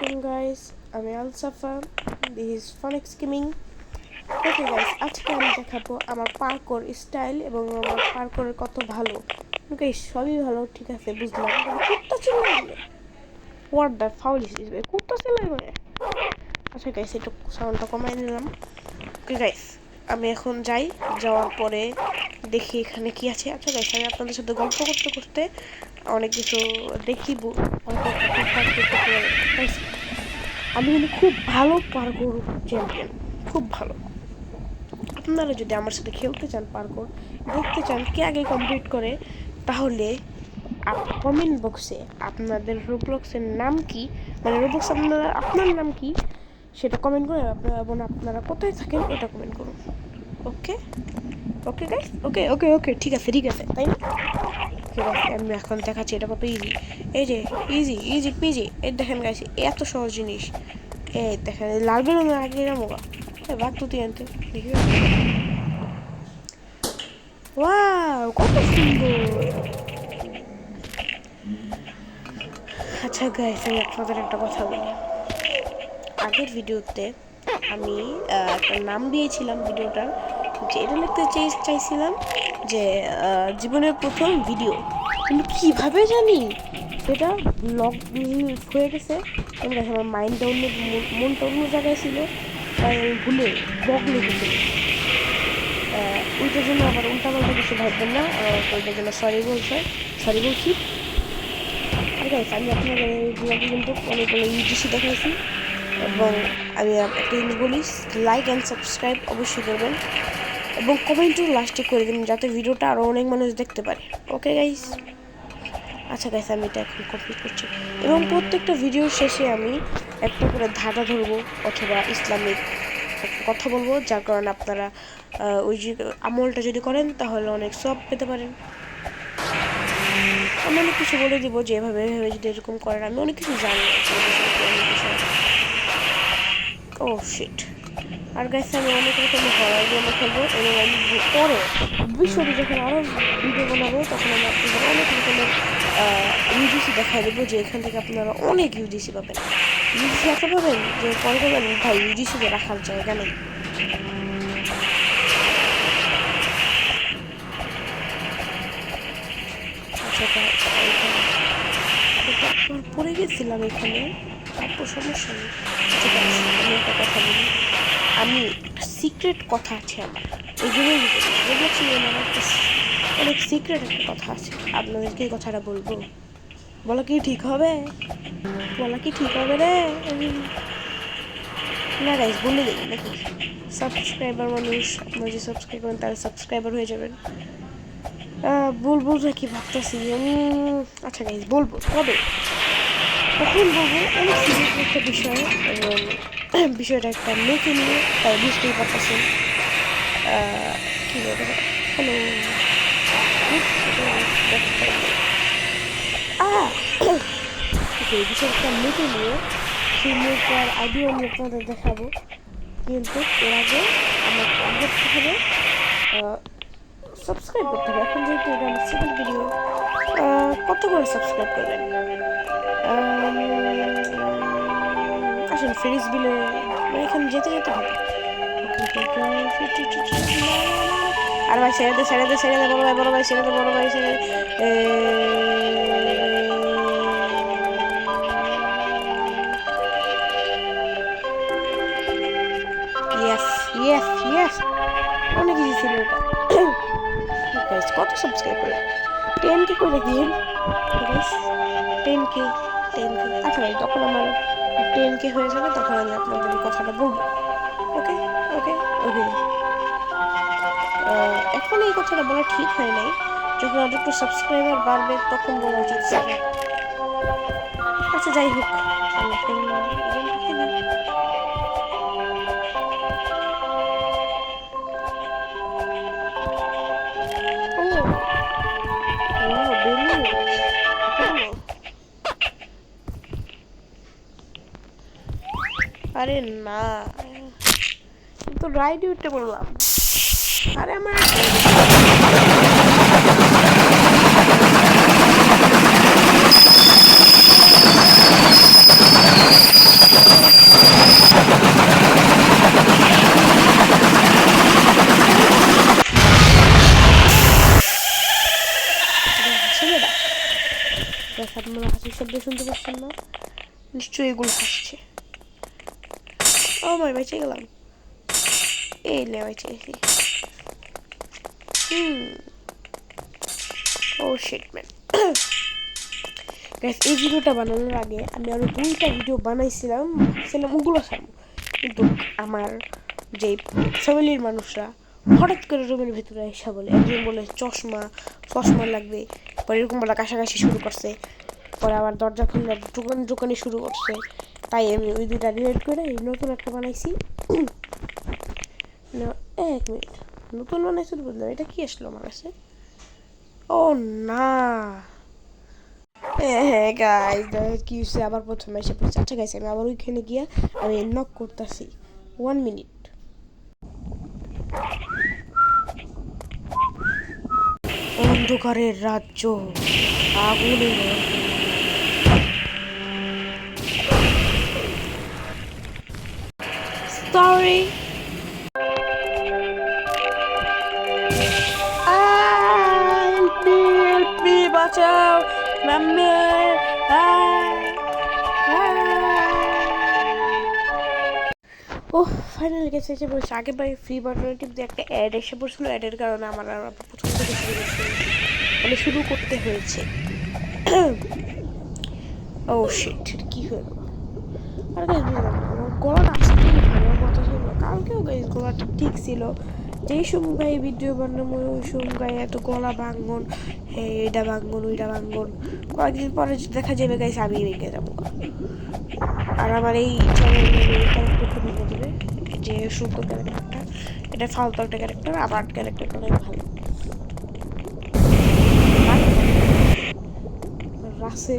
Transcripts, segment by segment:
আলাইকুম গাইস, আমি Alsafa. This is Phoenix gaming. Okay guys, আজকে আমি দেখাবো আমার পার্কোর স্টাইল এবং আমার পার্কোরের কত ভালো। গাইস সবই ভালো, ঠিক আছে, বুঝলাম। কুত্তা চিল্লাইবে, what the foul is this? কুত্তা চিল্লাইবে। আচ্ছা গাইস, একটু সাউন্ডটা কমাই নিলাম। ওকে গাইস, আমি এখন যাই, যাওয়ার পরে দেখি এখানে কি আছে। আচ্ছা গাইস, আমি আপনাদের সাথে গল্প করতে করতে অনেক কিছু দেখিব। আমি কিন্তু খুব ভালো পার্কোর চ্যাম্পিয়ন, খুব ভালো। আপনারা যদি আমার সাথে খেলতে চান, পার্কোর দেখতে চান কে আগে কমপ্লিট করে, তাহলে কমেন্ট বক্সে আপনাদের রোবলক্সের নাম কি, মানে রোবলক্স আপনার নাম কি সেটা কমেন্ট করে, এবং আপনারা কোথায় থাকেন এটা কমেন্ট করুন। ওকে ওকে গাইস, ওকে ওকে ওকে ঠিক আছে, তাই না? ঠিক আছে, আমি এখন দেখাচ্ছি এটা কত ইজি। এই যে ইজি ইজি পিজি, এই দেখেন গাইস, এত সহজ জিনিস। এই দেখেন লাল বেলুনের আগে যাবো, বাঘ তুই আনতে দেখি। ওয়াও, কত সুন্দর। আচ্ছা গাইস, আমি আপনাদের একটা কথা বলি। আগের ভিডিওতে আমি একটা নাম দিয়েছিলাম ভিডিওটার, যে এটা লিখতে চাইছিলাম যে জীবনের প্রথম ভিডিও, কিন্তু কীভাবে জানি সেটা ব্লগ হয়ে গেছে। আমার মাইন্ডটা মনটা অন্য জায়গায় ছিল, তাই আমি ভুলে ব্লগ লিখেছিলাম। ওইটার জন্য আবার উল্টাপাল্টা কিছু ভাববেন না, ওইটার জন্য সরি বলছি। ঠিক আছে, আমি আপনাদের এই ব্লগে কিন্তু অনেকগুলো ইউজিসি দেখাইছি, এবং আমি একটা জিনিস বলি, লাইক অ্যান্ড সাবস্ক্রাইব অবশ্যই করবেন, এবং কমেন্টও লাস্টে করে দিন যাতে ভিডিওটা আরও অনেক মানুষ দেখতে পারে। ওকে গাইস, আচ্ছা গাইস, আমি এটা এখন কমপ্লিট করছি, এবং প্রত্যেকটা ভিডিওর শেষে আমি একটা করে ধাঁধা ধরবো অথবা ইসলামিক একটা কথা বলবো, যার কারণে আপনারা ওই যে আমলটা যদি করেন তাহলে অনেক সব পেতে পারেন। আমি অনেক কিছু বলে দিব যে এভাবে যদি এরকম করেন, আমি অনেক কিছু জানি। ও শিট। আর গাইস, আমি অনেক রকম হরার গেম খেলবো, এবং আমি পরে ভবিষ্যতে যখন আরও ভিডিও বানাবো তখন আমি আপনাদের অনেক রকমের ইউজিসি দেখাই দেবো, যে এখান থেকে আপনারা অনেক ইউজিসি পাবেন। ইউজিসি এত পাবেন যে পরে পাবেন ভাই ইউজিসিতে রাখার জায়গা নেই। পড়ে গেছিলাম এখানে, তারপর সমস্যা নেই। আমি একটা কথা বলি, আমি সিক্রেট কথা আছে আমার, এই জন্যই বলছি আমার একটা অনেক সিক্রেট একটা কথা আছে, আপনাদেরকে এই কথাটা বলবো। বলা কি ঠিক হবে? রে? না গাইস, বলে দিই নাকি? সাবস্ক্রাইবার মানুষ, আপনারা যে সাবস্ক্রাইব করেন তারা সাবস্ক্রাইবার হয়ে যাবেন। বলবো কি ভাবতেছি আমি। আচ্ছা গাইস, বলবো, তবে তখন বলবো অনেক সিরিয়াস একটা বিষয়, এবং বিষয়টা একটা মেয়েকে নিয়ে, তাই বুঝতেই পারতেছেন। কী বলবো, হ্যালো, বিষয়টা একটা মেয়েকে নিয়ে, সেই মেয়েটার আইডিয়া আমি আপনাদের দেখাবো, কিন্তু এর আগে আমার করতে হবে, সাবস্ক্রাইব করতে হবে। এখন যেহেতু এটা আমার সেকেন্ড ভিডিও, কত করে সাবস্ক্রাইব করবেন? আসেন ফেরিস বিলে, মানে এখানে যেতে হবে। আর ভাই ছেড়ে দে বড় ভাই ছেড়ে দে। ইয়েস, অনেক ইজি ছিল এটা। কত সাবস্ক্রাইব করে 10K করে দিন গাইস, 10K। আচ্ছা ভাই, তখন আমার 10K হয়ে যাবে, তখন আমি আপনাদের এই কথাটা বলবো। ওকে ওকে ওকে এখন এই কথাটা বলা ঠিক হয় নাই, যখন আর একটু সাবস্ক্রাইবার বাড়বে তখন বলা উচিত ছিল। আচ্ছা যাই হোক, আমি এখন খেলি। আরে না, তো রাইড উঠতে বললাম। আরে আমার নিশ্চয়ই এগুলো হাসছে। ও মাই, বেঁচে গেলাম। এই লে বেঁচে গেছি। ও শিট ম্যান। গাইস, এই ভিডিওটা বানানোর আগে আমি আরো 2টা ভিডিও বানাইছিলাম, ভাবছিলাম ওগুলো ছাড়বো, কিন্তু আমার যে ফ্যামিলির মানুষরা হঠাৎ করে রুমের ভিতরে এসে বলে, একজন বলে চশমা চশমা লাগবে, পরে এরকম বলে কাছাকাছি শুরু করছে, পরে আবার দরজা খুললে দোকানি শুরু করছে। তাই আমি ওই 2টা ডিলিট করে নতুন একটা বানাইছি। এক মিনিট, নতুন বানাইছি বললাম, এটা কি আসলো আমার কাছে? ও না, হ্যাঁ গাইস, কি হচ্ছে, আবার প্রথমে এসে পড়ছে। আচ্ছা গাইস, আমি আবার ওইখানে গিয়ে আমি নক করতেছি। 1 মিনিট। অন্ধকারের রাজ্য, আগুনের সরি, হেল্প মি, বাঁচাও মাম্মি। ও ফাইনালি গেছে, এসে বলছে। আগে ভাই ফ্রি বাটনের টিপ দিয়ে একটা অ্যাড এসে পড়ছিল, অ্যাডের কারণে আমার আর প্রথম থেকে শুরু করতে মানে শুরু করতে হয়েছে। ও শিট, কি হয়ে গেল? আর গাইস বুঝলাম না, আমার গলাটা আজকে ভাঙার কথা ছিল, কালকেও গাইস গলাটা ঠিক ছিল। যেই সময় ভিডিও বানাবো ওই সময় এত গলা ভাঙন, হ্যাঁ এটা ভাঙন ওইটা ভাঙন, কয়েকদিন পরে দেখা যাবে গাইস আমি ভেঙে যাবো। আর আমার এই চ্যানেলের ক্যারেক্টারটা ভেঙে দেবে, যে সুন্দর ক্যারেক্টারটা, এটা ফালতু একটা ক্যারেক্টার, আমার ক্যারেক্টারটা অনেক ভালো। রাসে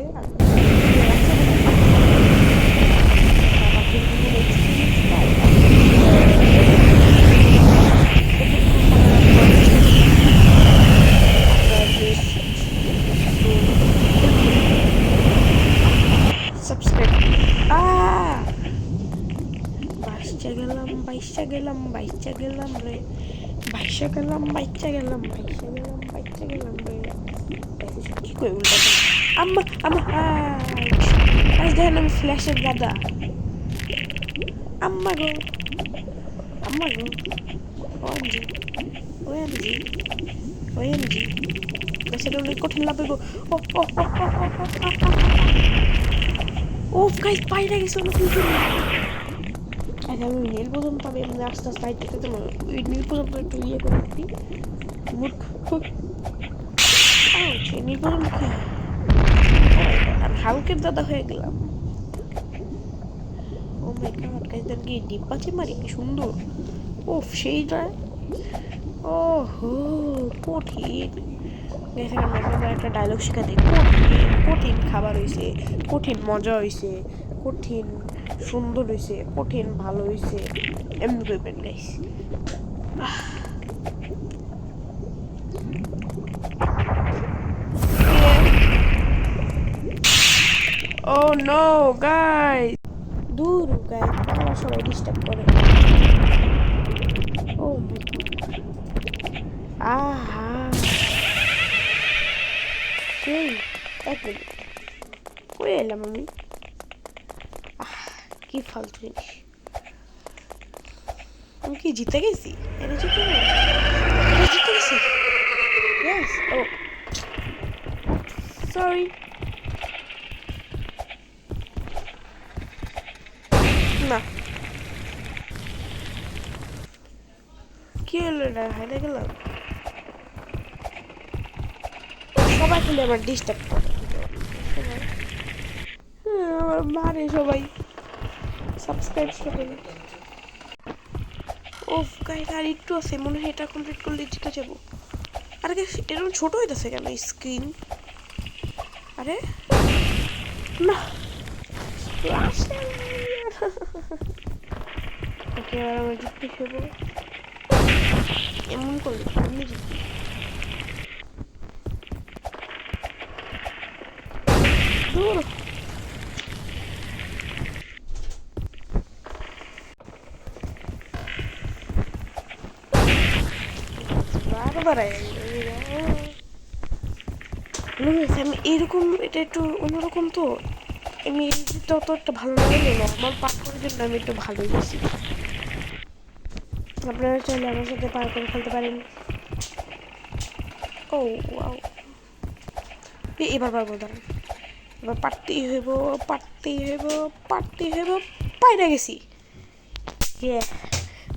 সাবস্ক্রাইব। বাইশা গেলাম বাইশা গেলাম বাইশা গেলাম রে, বাইশা গেলাম বাইশা গেলাম বাইশা গেলাম বাইশা গেলাম রে। কি কই উল্টা? আম্মা আম্মা, আজ দেখেন আমি ফ্ল্যাশের দাদা। আম্মা গো, আম্মা গো, ওএমজি ওএমজি ওএমজি, সেটা অনেক কঠিন লাগবে গো। ও ও ও গাইস, বাইরে গেছে অনেক কিছু। আচ্ছা আমি নীল পর্যন্ত, আমি এমনি আস্তে আস্তে হাইট করতে ওই নীল পর্যন্ত একটু ইয়ে করে রাখি। মূর্খ, নীল পর্যন্ত কি আমি হালকের দাদা হয়ে গেলাম। ও মাই গড গাইস, দেন কি ডিব্বাচে মারি, কি সুন্দর। ও সেইটা, ও হো কঠিন। দেখেন ম্যাডাম একটা ডায়লগ শেখা দিই, কঠিন কঠিন খাবার হয়েছে, কঠিন মজা হয়েছে, কঠিন সুন্দর হয়েছে, কঠিন ভালো হয়েছে, এমনি করবেন গাইস। ও নো গাইস, দূর গাইস, বাংলা সবাই ডিস্টার্ব করে। ও আহা, কই এক মিনিট, কই এলাম আমি? কি ফালতু জিনিস, আমি কি জিতে গেছি? এটা জিতে গেছি, এটা জিতে গেছি। ইয়েস, ও সরি, না কি হলো, এটা হারিয়ে গেলাম। সবাই খালি আমার ডিস্টার্ব করে, আমার মারে সবাই, সাবস্ক্রাইব করে। ওফ গাইস, আর একটু আছে, মনে হয় এটা কমপ্লিট করলে জিতে যাবো। আরে গাইস, এরকম ছোট হইতাছে কেন স্ক্রিন? আরে না, ওকে এবার আমরা জিততে খেলবো, এমন করলে আমি জিতবো। দূর, বারবার আমি এরকম, এটা একটু অন্যরকম তো, আমি তত একটা ভালো লাগে না, আমার পার্করের জন্য আমি একটু ভালোই গেছি। আপনারা চাইলে আমার সাথে পার্কর খেলতে পারেন। ও ওয়াও, এবার পারবো, দাঁড়ান, এবার পারতেই হইব, পাইরা গেছি। ইয়ে,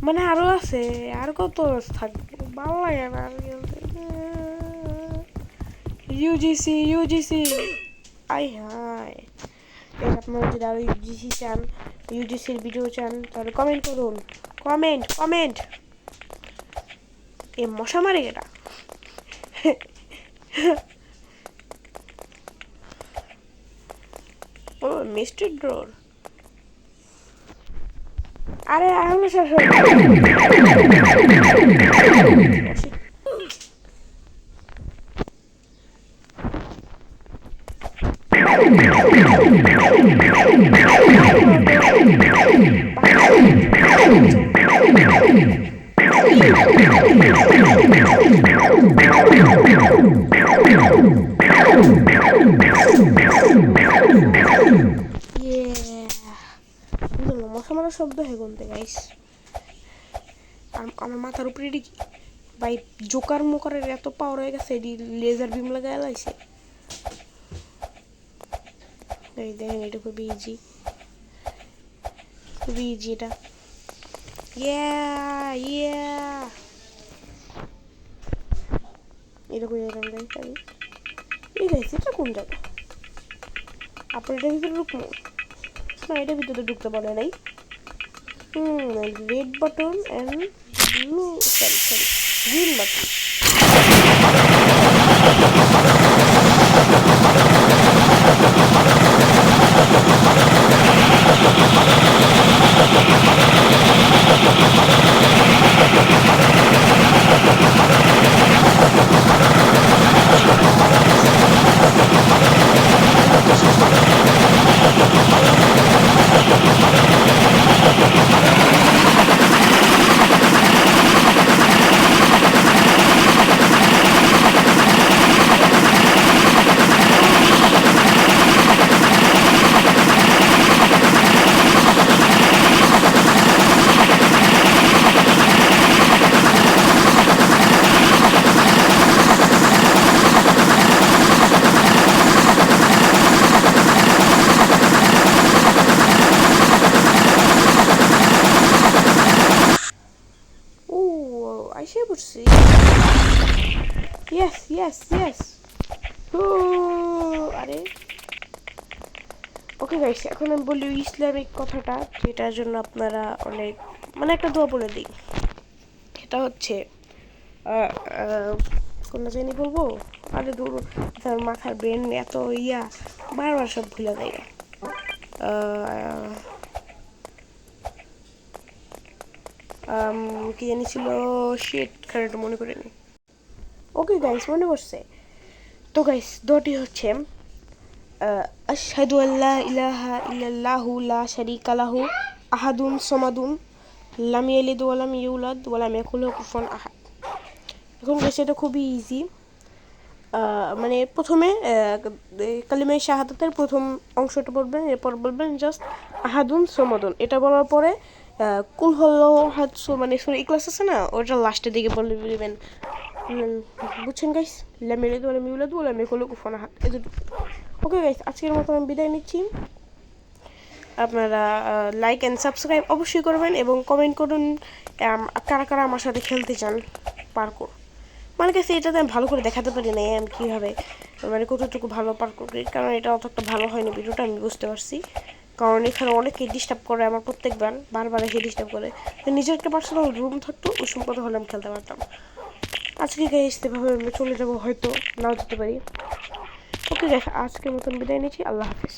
মানে আরো আছে, আর কত থাকবে, ভালো লাগে না আর খেলতে। ইউজিসি আই হাই। আপনারা যদি আরো ইউজিসি চান, ইউজিসির ভিডিও চান, তাহলে কমেন্ট করুন, কমেন্ট। এ মশা মারে এটা। ও মিস্টার ড্রোর, আরে আমরা শেষ হয়ে মশা মারার শব্দ হে কোনতে গাইস। আমার মাথার উপরে এটি ভাই জোকার মোকারের এত পাওয়ার হয়ে গেছে, এটি লেজার বিম লাগায় লাইছে। এই দেখেন, এটা খুবই ইজি এটা। এটা কই যাইলাম গাইস আমি? এই গাইস এটা কোন জায়গা? আপনার এটার ভিতরে ঢুকবো না, এটার ভিতরে ঢুকতে পারে নাই। Red button and blue, sorry green button. আইসে পড়ছি। ইয়েস। আরে ওকে গাইস, এখন আমি বলি ইসলামিক কথাটা, যেটার জন্য আপনারা অনেক মানে একটা দোয়া বলে দিই। এটা হচ্ছে কোনটা জানি বলবো, আরে দূর, মাথার ব্রেন এত বারবার সব ভুলে যায়। কি জানি ছিল, শিট খারাপ মনে করে নি। ওকে গাইস, মনে করছে তো গাইস, দোয়াটি হচ্ছে আশহাদু আল্লা ইলাহা ইল্লাল্লাহু লা শারীকা লাহু আহাদুন সামাদুন লাম ইয়ালিদ ওয়া লাম ইউলাদ ওয়া লাম ইয়াকুল লাহু কুফুয়ান আহাদ। এখন গাইস এটা খুবই ইজি। মানে প্রথমে কালিমায়ে শাহাদাতের প্রথম অংশটা পড়বেন, এরপর বলবেন জাস্ট আহাদুন সামাদুন। এটা বলার পরে কুল হল্লাহু আহাদ, মানে সূরা ইখলাস আছে না, ওটা লাস্টের দিকে বলে দিবেন। বুঝছেন গাইস? লাম ইয়ালিদ ওয়া লাম ইউলাদ ওয়া লাম ইয়াকুল লাহু কুফুয়ান আহাদ। ওকে গাইস, আজকের মতো আমি বিদায় নিচ্ছি। আপনারা লাইক অ্যান্ড সাবস্ক্রাইব অবশ্যই করবেন এবং কমেন্ট করুন কারা কারা আমার সাথে খেলতে চান পার্কোর। মানে কাছে এটাতে আমি ভালো করে দেখাতে পারি না আমি কীভাবে, মানে কতটুকু ভালো পার্কোর করি, কারণ এটা অতটা ভালো হয়নি ভিডিওটা, আমি বুঝতে পারছি। কারণ এখানে অনেকে ডিস্টার্ব করে আমার, বারবার এসে ডিস্টার্ব করে। নিজের একটা পার্সোনাল রুম থাকতো, ওই সম্পর্কে হলে আমি খেলতে পারতাম। আজকে গাইস এভাবে আমি চলে যাবো, হয়তো নাও যেতে পারি। ওকে গাইস, আজকের মতন বিদায় নিচ্ছি, আল্লাহ হাফিজ।